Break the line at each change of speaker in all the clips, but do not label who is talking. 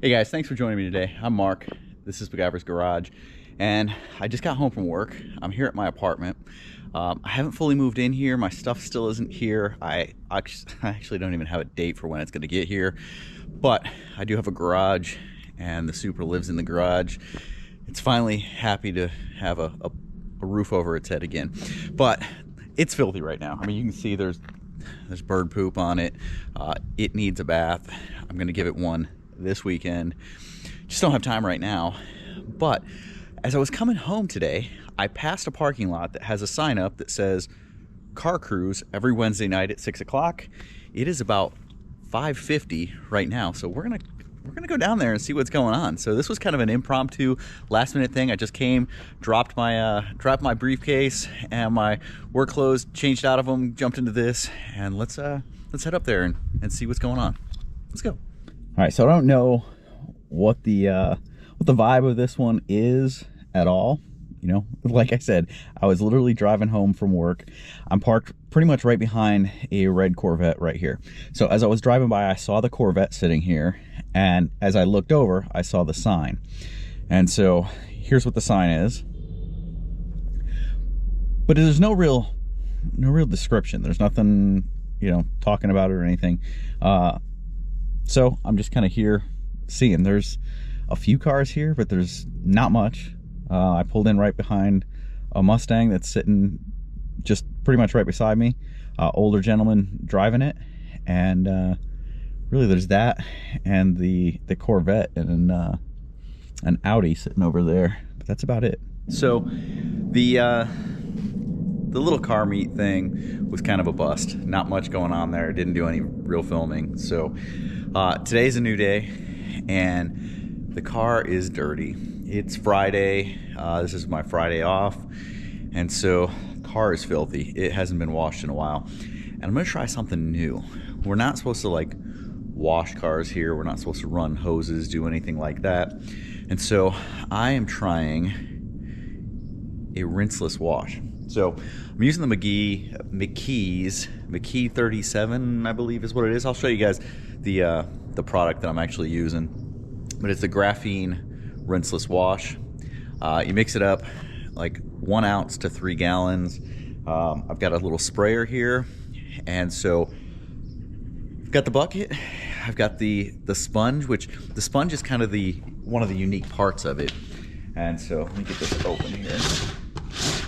Hey guys, thanks for joining me today. I'm Mark. This is MacGyver's Garage, and I just got home from work. I'm here at my apartment. I haven't fully moved in here. My stuff still isn't here. I actually don't even have a date for when it's going to get here, but I do have a garage, and the Supra lives in the garage. It's finally happy to have a roof over its head again, but it's filthy right now. I mean, you can see there's bird poop on it. It needs a bath. I'm going to give it one this weekend. Just don't have time right now. But as I was coming home today, I passed a parking lot that has a sign up that says car cruise every Wednesday night at 6 o'clock. It is about 5:50 right now, so we're gonna go down there and see what's going on. So this was kind of an impromptu last minute thing. I just came, dropped my briefcase and my work clothes, changed out of them, jumped into this, and let's head up there and see what's going on. Let's go. All right, so I don't know what the vibe of this one is at all. You know, like I said, I was literally driving home from work. I'm parked pretty much right behind a red Corvette right here. So as I was driving by, I saw the Corvette sitting here, and as I looked over, I saw the sign. And so here's what the sign is. But there's no real description. There's nothing, you know, talking about it or anything. So I'm just kind of here seeing. There's a few cars here, but there's not much. I pulled in right behind a Mustang that's sitting just pretty much right beside me. Older gentleman driving it, and really there's that and the Corvette and an Audi sitting over there. But that's about it. So the little car meet thing was kind of a bust. Not much going on there. Didn't do any real filming. So today's a new day, and the car is dirty. It's Friday. This is my Friday off, and so the car is filthy. It hasn't been washed in a while, and I'm gonna try something new. We're not supposed to like wash cars here. We're not supposed to run hoses, do anything like that. And so I am trying a rinseless wash. So I'm using the McKee 37, I believe is what it is. I'll show you guys the product that I'm actually using, but it's the graphene rinseless wash. You mix it up like 1 ounce to 3 gallons. I've got a little sprayer here, and so I've got the bucket. I've got the sponge, which the sponge is kind of one of the unique parts of it. And so let me get this open here.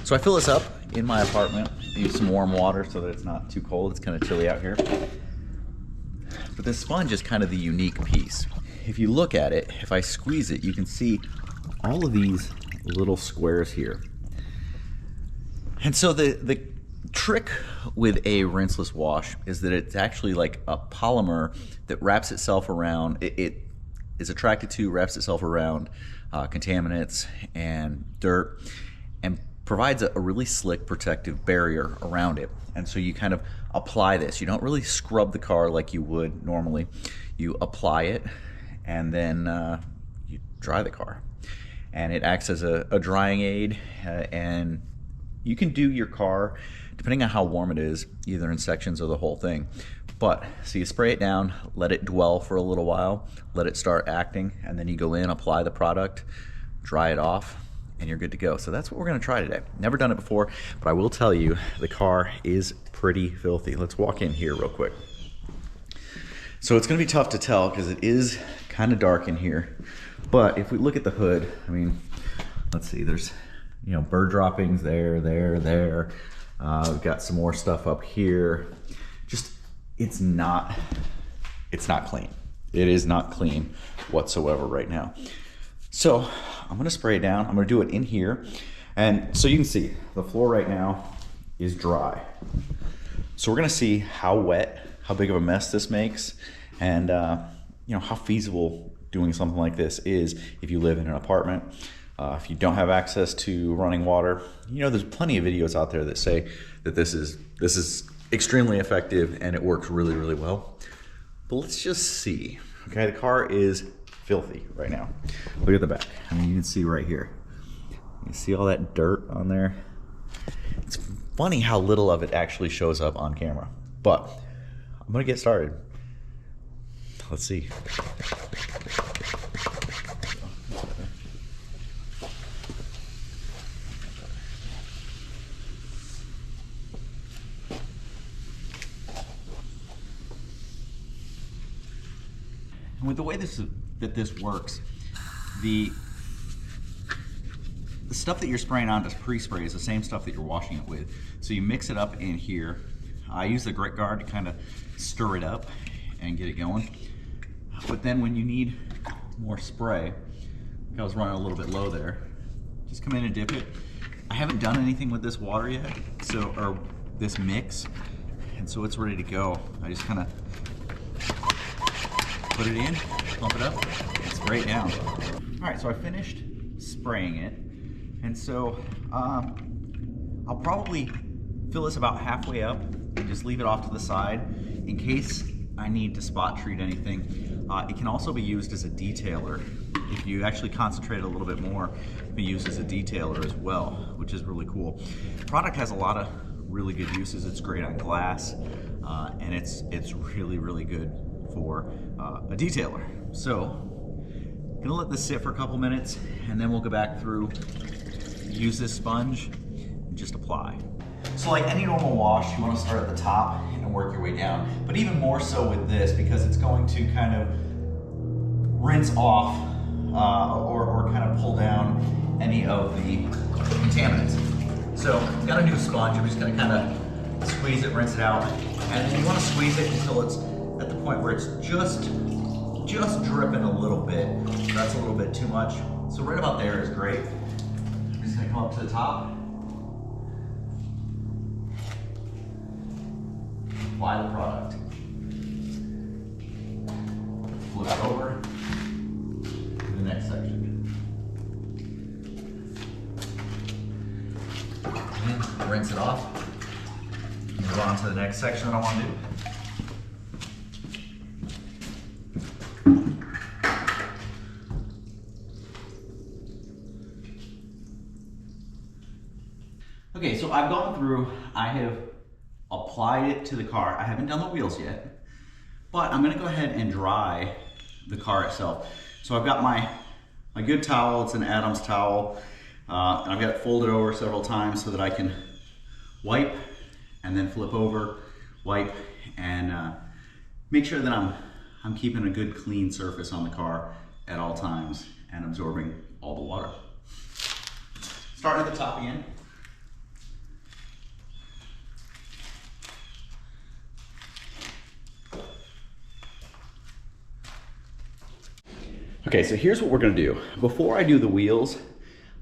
So I fill this up in my apartment. Use some warm water so that it's not too cold. It's kind of chilly out here. But this sponge is kind of the unique piece. If you look at it, if I squeeze it, you can see all of these little squares here. And so the trick with a rinseless wash is that it's actually like a polymer that wraps itself around, it is attracted to, wraps itself around contaminants and dirt, and provides a really slick protective barrier around it. And so you kind of apply this. You don't really scrub the car like you would normally. You apply it, and then you dry the car. And it acts as a drying aid, and you can do your car, depending on how warm it is, either in sections or the whole thing. But, so you spray it down, let it dwell for a little while, let it start acting, and then you go in, apply the product, dry it off, and you're good to go. So that's what we're gonna try today. Never done it before, but I will tell you, the car is pretty filthy. Let's walk in here real quick. So it's gonna be tough to tell because it is kind of dark in here. But if we look at the hood, I mean, let's see, there's, you know, bird droppings there. We've got some more stuff up here. Just, it's not clean. It is not clean whatsoever right now. So I'm gonna spray it down. I'm gonna do it in here. And so you can see the floor right now is dry. So we're gonna see how wet, how big of a mess this makes, and you know, how feasible doing something like this is if you live in an apartment. If you don't have access to running water, you know, there's plenty of videos out there that say that this is extremely effective and it works really, really well. But let's just see. Okay, the car is filthy right now. Look at the back. I mean, you can see right here. You see all that dirt on there? It's funny how little of it actually shows up on camera. But I'm gonna get started. Let's see. And with the way this works, the stuff that you're spraying on as pre-spray is the same stuff that you're washing it with. So you mix it up in here. I use the grit guard to kind of stir it up and get it going. But then when you need more spray, I was running a little bit low there, just come in and dip it. I haven't done anything with this water yet, or this mix, and so it's ready to go. I just kind of put it in, pump it up, and spray it down. All right, so I finished spraying it, and so I'll probably fill this about halfway up and just leave it off to the side in case I need to spot treat anything. It can also be used as a detailer. If you actually concentrate a little bit more, it can be used as a detailer as well, which is really cool. The product has a lot of really good uses. It's great on glass, and it's really, really good for a detailer. So, gonna let this sit for a couple minutes, and then we'll go back through, use this sponge, and just apply. So like any normal wash, you want to start at the top and work your way down. But even more so with this, because it's going to kind of rinse off or kind of pull down any of the contaminants. So I've got a new sponge. I'm just going to kind of squeeze it, rinse it out. And then you want to squeeze it until it's at the point where it's just dripping a little bit. That's a little bit too much. So right about there is great. I'm just going to come up to the top. Apply the product. Flip it over to the next section. And rinse it off. Move on to the next section that I want to do. Okay, so I've gone through, I have applied it to the car. I haven't done the wheels yet, but I'm gonna go ahead and dry the car itself. So I've got my good towel, it's an Adams towel, and I've got it folded over several times so that I can wipe and then flip over, wipe, and make sure that I'm keeping a good clean surface on the car at all times and absorbing all the water. Starting at the top again. Okay, so here's what we're gonna do. Before I do the wheels, I'm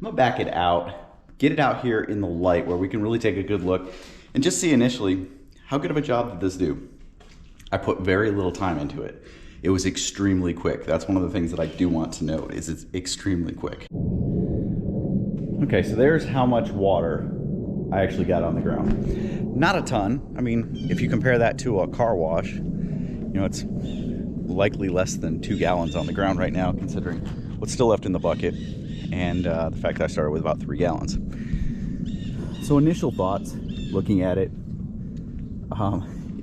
gonna back it out, get it out here in the light where we can really take a good look and just see initially, how good of a job did this do? I put very little time into it. It was extremely quick. That's one of the things that I do want to note, is it's extremely quick. Okay, so there's how much water I actually got on the ground. Not a ton. I mean, if you compare that to a car wash, you know, it's likely less than 2 gallons on the ground right now, considering what's still left in the bucket and the fact that I started with about 3 gallons. So initial thoughts, looking at it,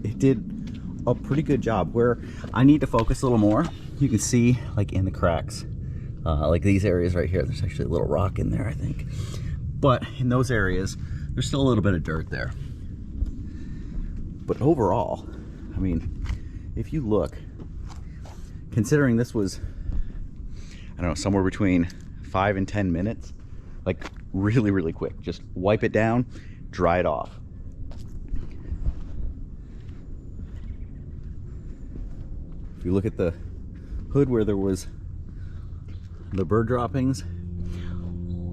it did a pretty good job. Where I need to focus a little more, you can see like in the cracks, like these areas right here, there's actually a little rock in there, I think. But in those areas, there's still a little bit of dirt there. But overall, I mean, if you look, considering this was, I don't know, somewhere between 5 and 10 minutes, like really, really quick. Just wipe it down, dry it off. If you look at the hood where there was the bird droppings,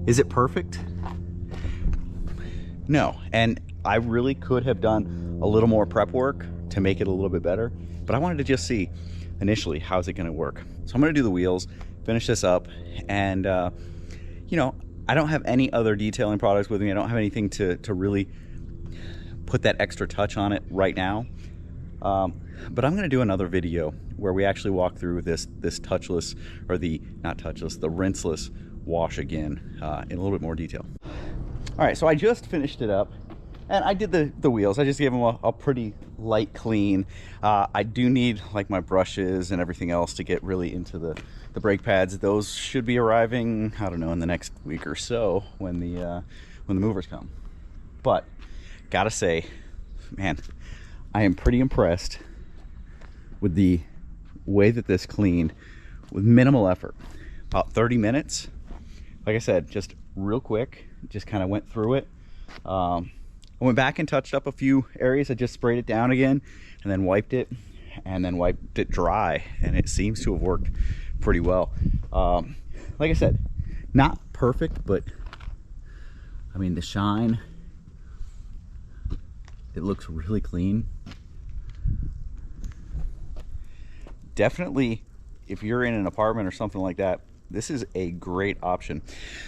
is it perfect? No, and I really could have done a little more prep work to make it a little bit better, but I wanted to just see initially, how's it going to work? So I'm going to do the wheels, finish this up, and you know, I don't have any other detailing products with me. I don't have anything to really put that extra touch on it right now. But I'm going to do another video where we actually walk through this touchless, or the rinseless wash again in a little bit more detail. All right, so I just finished it up. And I did the wheels. I just gave them a pretty light clean. I do need like my brushes and everything else to get really into the brake pads. Those should be arriving, I don't know, in the next week or so when the movers come. But gotta say, man, I am pretty impressed with the way that this cleaned with minimal effort. About 30 minutes. Like I said, just real quick, just kind of went through it. I went back and touched up a few areas. I just sprayed it down again and then wiped it dry, and it seems to have worked pretty well. Like I said, not perfect, but I mean, the shine, it looks really clean. Definitely, if you're in an apartment or something like that, this is a great option.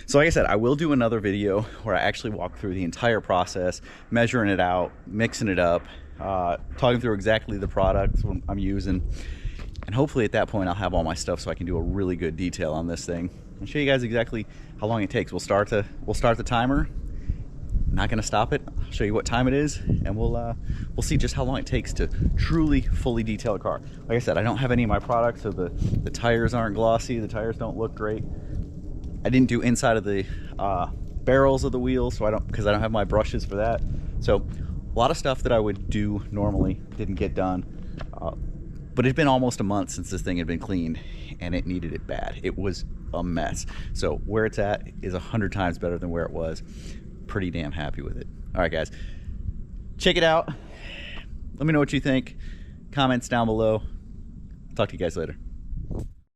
So like I said, I will do another video where I actually walk through the entire process, measuring it out, mixing it up, talking through exactly the products I'm using, and hopefully at that point I'll have all my stuff so I can do a really good detail on this thing and show you guys exactly how long it takes. We'll start the timer. Not gonna stop it. I'll show you what time it is, and we'll see just how long it takes to truly fully detail a car. Like I said, I don't have any of my products, so the tires aren't glossy, the tires don't look great. I didn't do inside of the barrels of the wheels, so because I don't have my brushes for that. So a lot of stuff that I would do normally didn't get done. But it's been almost a month since this thing had been cleaned, and it needed it bad. It was a mess. So where it's at is 100 times better than where it was. Pretty damn happy with it. All right, guys, check it out. Let me know what you think. Comments down below. Talk to you guys later.